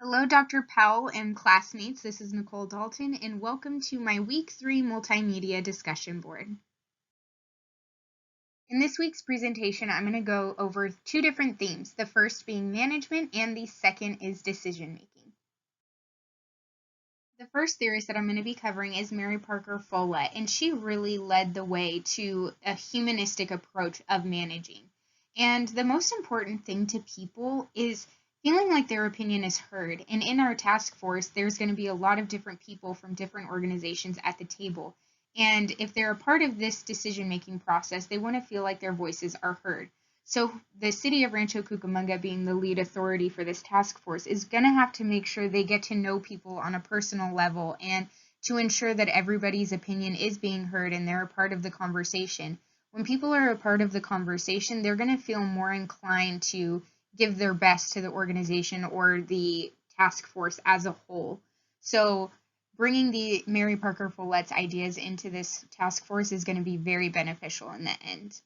Hello, Dr. Powell and classmates. This is Nicole Dalton, and welcome to my Week 3 Multimedia Discussion Board. In this week's presentation, I'm going to go over two different themes, the first being management and the second is decision making. The first theorist that I'm going to be covering is Mary Parker Follett, and she really led the way to a humanistic approach of managing. And the most important thing to people is feeling like their opinion is heard. And in our task force, there's going to be a lot of different people from different organizations at the table. And if they're a part of this decision-making process, they want to feel like their voices are heard. So the city of Rancho Cucamonga, being the lead authority for this task force, is going to have to make sure they get to know people on a personal level and to ensure that everybody's opinion is being heard and they're a part of the conversation. When people are a part of the conversation, they're going to feel more inclined to give their best to the organization or the task force as a whole. So bringing the Mary Parker Follett's ideas into this task force is going to be very beneficial in the end.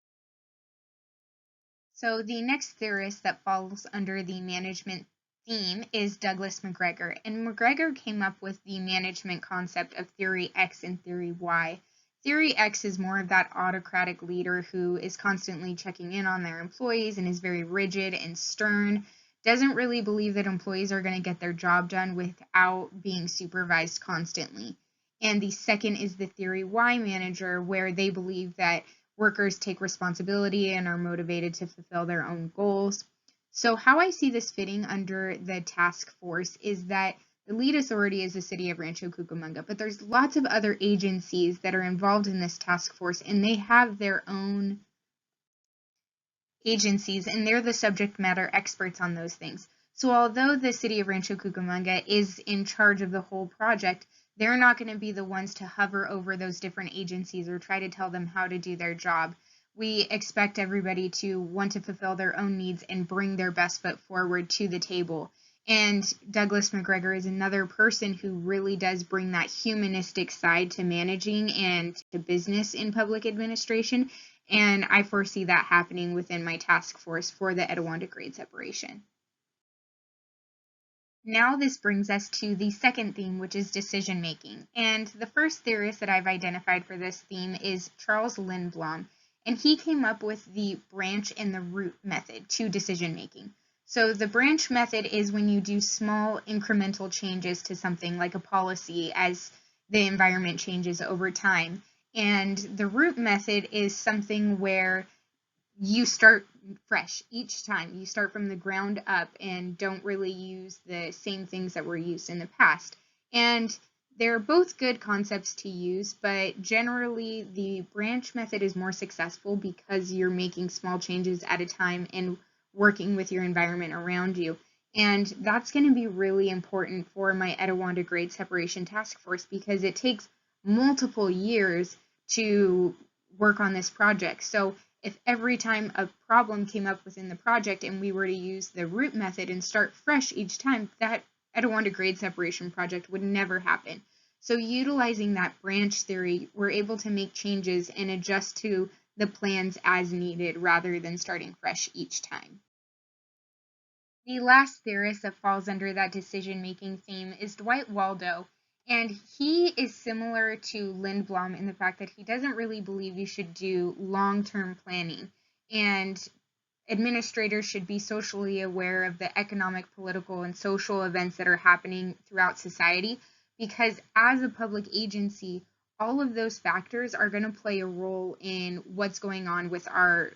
So the next theorist that falls under the management theme is Douglas McGregor, and McGregor came up with the management concept of Theory X and Theory Y. Theory X is more of that autocratic leader who is constantly checking in on their employees and is very rigid and stern, doesn't really believe that employees are going to get their job done without being supervised constantly. And the second is the Theory Y manager, where they believe that workers take responsibility and are motivated to fulfill their own goals. So how I see this fitting under the task force is that the lead authority is the city of Rancho Cucamonga, but there's lots of other agencies that are involved in this task force, and they have their own agencies, and they're the subject matter experts on those things. So although the city of Rancho Cucamonga is in charge of the whole project, they're not going to be the ones to hover over those different agencies or try to tell them how to do their job. We expect everybody to want to fulfill their own needs and bring their best foot forward to the table. And Douglas McGregor is another person who really does bring that humanistic side to managing and to business in public administration. And I foresee that happening within my task force for the Etiwanda grade separation. Now this brings us to the second theme, which is decision making. And the first theorist that I've identified for this theme is Charles Lindblom, and he came up with the branch and the root method to decision making. So the branch method is when you do small incremental changes to something like a policy as the environment changes over time. And the root method is something where you start fresh each time. You start from the ground up and don't really use the same things that were used in the past. And they're both good concepts to use, but generally the branch method is more successful because you're making small changes at a time and working with your environment around you. And that's going to be really important for my Etiwanda grade separation task force because it takes multiple years to work on this project. So if every time a problem came up within the project and we were to use the root method and start fresh each time, that Etiwanda grade separation project would never happen. So utilizing that branch theory, we're able to make changes and adjust to the plans as needed rather than starting fresh each time. The last theorist that falls under that decision-making theme is Dwight Waldo. And he is similar to Lindblom in the fact that he doesn't really believe you should do long-term planning. And administrators should be socially aware of the economic, political, and social events that are happening throughout society, because as a public agency, all of those factors are going to play a role in what's going on with our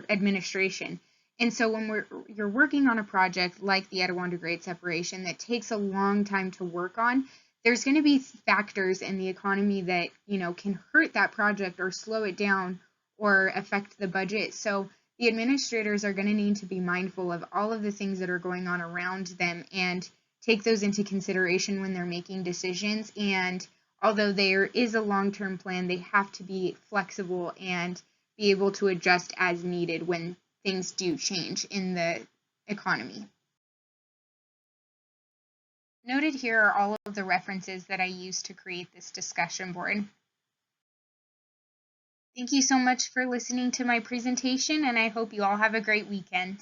administration. And so when you're working on a project like the Etiwanda grade separation that takes a long time to work on, there's going to be factors in the economy that, can hurt that project or slow it down or affect the budget. So the administrators are going to need to be mindful of all of the things that are going on around them and take those into consideration when they're making decisions. And although there is a long-term plan, they have to be flexible and be able to adjust as needed when things do change in the economy. Noted here are all of the references that I used to create this discussion board. Thank you so much for listening to my presentation, and I hope you all have a great weekend.